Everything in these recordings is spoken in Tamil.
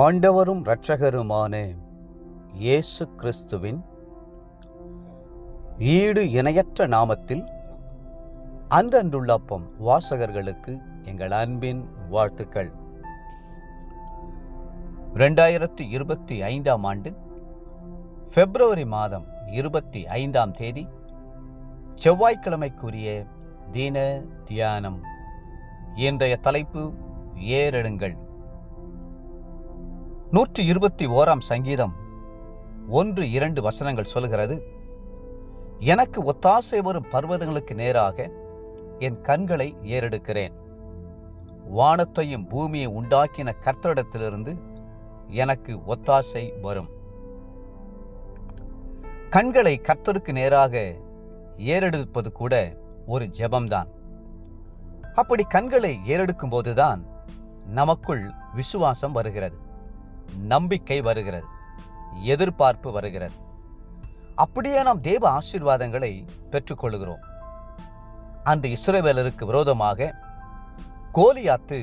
ஆண்டவரும் இரட்சகருமான இயேசு கிறிஸ்துவின் ஈடு இணையற்ற நாமத்தில் அன்றன்றுள்ளப்பம் வாசகர்களுக்கு எங்கள் அன்பின் வாழ்த்துக்கள். 2025 ஆண்டு பிப்ரவரி மாதம் 25 செவ்வாய்க்கிழமைக்குரிய தின தியானம். இன்றைய தலைப்பு ஏறெடுங்கள். 121 சங்கீதம் 1-2 வசனங்கள் சொல்கிறது, எனக்கு ஒத்தாசை வரும் பர்வதங்களுக்கு நேராக என் கண்களை ஏறெடுக்கிறேன். வானத்தையும் பூமியை உண்டாக்கின கர்த்தரிடத்திலிருந்து எனக்கு ஒத்தாசை வரும். கண்களை கர்த்தருக்கு நேராக ஏறெடுப்பது கூட ஒரு ஜெபம்தான். அப்படி கண்களை ஏறெடுக்கும் போதுதான் நமக்குள் விசுவாசம் வருகிறது, நம்பிக்கை வருகிறது, எதிர்பார்ப்பு வருகிறது. அப்படியே நாம் தேவ ஆசீர்வாதங்களை பெற்றுக்கொள்கிறோம். அன்று இஸ்ரவேலருக்கு விரோதமாக கோலியாத்து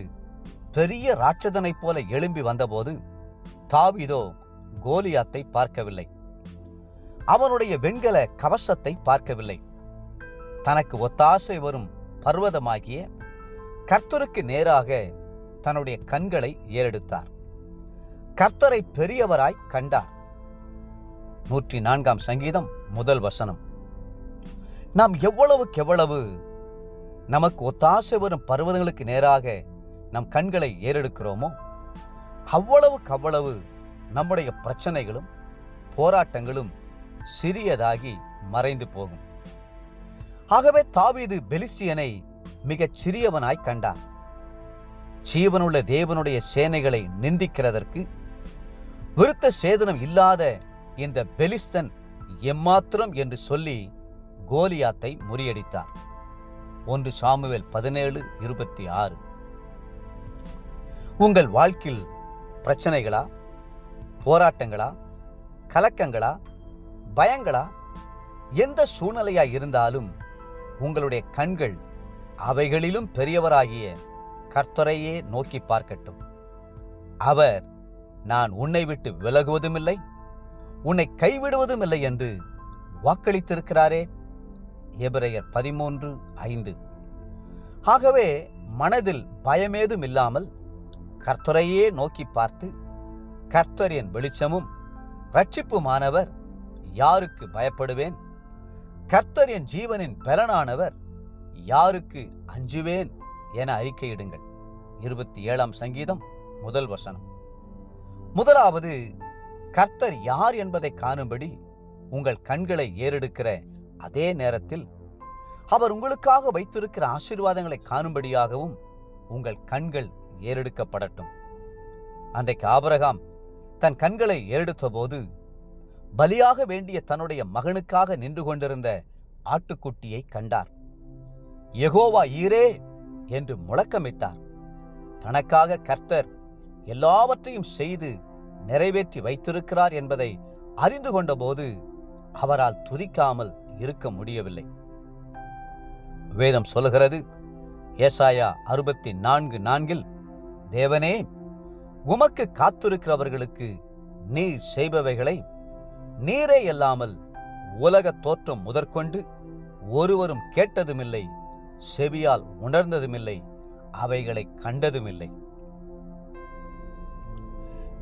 பெரிய ராட்சதனைப் போல எழும்பி வந்தபோது தாவீதோ கோலியாத்தை பார்க்கவில்லை, அவனுடைய வெண்கல கவசத்தை பார்க்கவில்லை. தனக்கு ஒத்தாசை வரும் பர்வதமாகிய கர்த்தருக்கு நேராக தன்னுடைய கண்களை ஏறெடுத்தார். கர்த்தரை பெரியவராய் கண்டார். 104 சங்கீதம் 1 வசனம். நாம் எவ்வளவு நமக்கு ஒத்தாசை வரும் பர்வதங்களுக்கு நேராக நம் கண்களை ஏறெடுக்கிறோமோ அவ்வளவு நம்முடைய பிரச்சனைகளும் போராட்டங்களும் சிறியதாகி மறைந்து போகும். ஆகவே தாவீது பெலிஸ்தியனை மிகச் சிறியவனாய் கண்டார். ஜீவனுள்ள தேவனுடைய சேனைகளை நிந்திக்கிறதற்கு விருத்த சேதனம் இல்லாத இந்த பெலிஸ்தன் எம்மாத்திரம் என்று சொல்லி கோலியாத்தை முறியடித்தார். 1 சாமுவேல் 17:26. உங்கள் வாழ்க்கையில் பிரச்சனைகளா, போராட்டங்களா, கலக்கங்களா, பயங்களா, எந்த சூழ்நிலையா இருந்தாலும் உங்களுடைய கண்கள் அவைகளிலும் பெரியவராகிய கர்த்தரையே நோக்கி பார்க்கட்டும். அவர் நான் உன்னை விட்டு விலகுவதுமில்லை, உன்னை கைவிடுவதும் இல்லை என்று வாக்களித்திருக்கிறாரே. எபிரெயர் 13:5. ஆகவே மனதில் பயமேதும் இல்லாமல் கர்த்தரையே நோக்கி பார்த்து, கர்த்தர் என் வெளிச்சமும் இரட்சிப்புமானவர், யாருக்கு பயப்படுவேன்? கர்த்தர் என் ஜீவனின் பலனானவர், யாருக்கு அஞ்சுவேன் என அறிக்கையிடுங்கள். 27 சங்கீதம் 1 வசனம். முதலாவது, கர்த்தர் யார் என்பதை காணும்படி உங்கள் கண்களை ஏறெடுக்கிற அதே நேரத்தில் அவர் உங்களுக்காக வைத்திருக்கிற ஆசீர்வாதங்களை காணும்படியாகவும் உங்கள் கண்கள் ஏறெடுக்கப்படட்டும். அன்றைக்கு ஆபிரகாம் தன் கண்களை ஏறெடுத்த போது பலியாக வேண்டிய தன்னுடைய மகனுக்காக நின்று கொண்டிருந்த ஆட்டுக்குட்டியை கண்டார். யெகோவா ஈரே என்று முழக்கமிட்டார். தனக்காக கர்த்தர் எல்லாவற்றையும் செய்து நிறைவேற்றி வைத்திருக்கிறார் என்பதை அறிந்து கொண்டபோது அவரால் துதிக்காமல் இருக்க முடியவில்லை. வேதம் சொல்லுகிறது, ஏசாயா 64:4, தேவனே, உமக்கு காத்திருக்கிறவர்களுக்கு நீர் செய்பவைகளை நீரே அல்லாமல் உலக தோற்றம் முதற்கொண்டு ஒருவரும் கேட்டதுமில்லை, செவியால் உணர்ந்ததுமில்லை, அவைகளை கண்டதுமில்லை.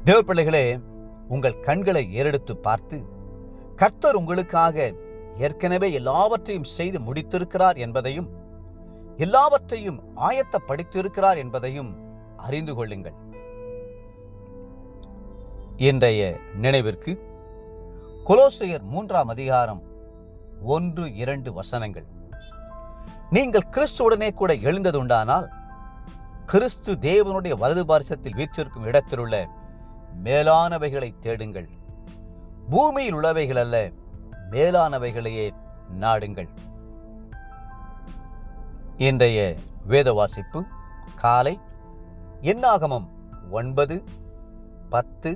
தேவ பிள்ளைகளே, உங்கள் கண்களை ஏறெடுத்து பார்த்து கர்த்தர் உங்களுக்காக ஏற்கனவே எல்லாவற்றையும் செய்து முடித்திருக்கிறார் என்பதையும் எல்லாவற்றையும் ஆயத்தப்படுத்தியிருக்கிறார் என்பதையும் அறிந்து கொள்ளுங்கள். இன்றைய நினைவிற்கு கொலோசையர் 3:1-2 வசனங்கள். நீங்கள் கிறிஸ்துவுடனே கூட எழுந்ததுண்டானால் கிறிஸ்து தேவனுடைய வலது பார்சத்தில் வீற்றிருக்கும் இடத்திலுள்ள மேலானவைகளை தேடுங்கள், பூமியில் உள்ளவைகள் அல்ல, மேலானவைகளையே நாடுங்கள். இன்றைய வேத வாசிப்பு காலை என்னாகமம் 9, 10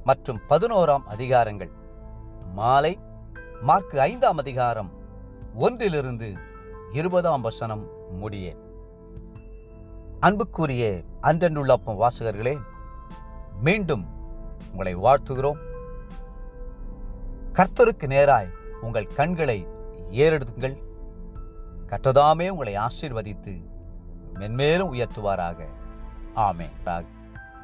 மற்றும் 11 அதிகாரங்கள். மாலை மார்க்கு 5 அதிகாரம் 1-20 வசனம் முடிய. அன்புக்குரிய அன்றன்றுள்ளப்பம் வாசகர்களே, மீண்டும் உங்களை வாழ்த்துகிறோம். கர்த்தருக்கு நேராய் உங்கள் கண்களை ஏறெடுத்துங்கள். கர்த்தர்தாமே உங்களை ஆசீர்வதித்து மென்மேலும் உயர்த்துவாராக. ஆமென்.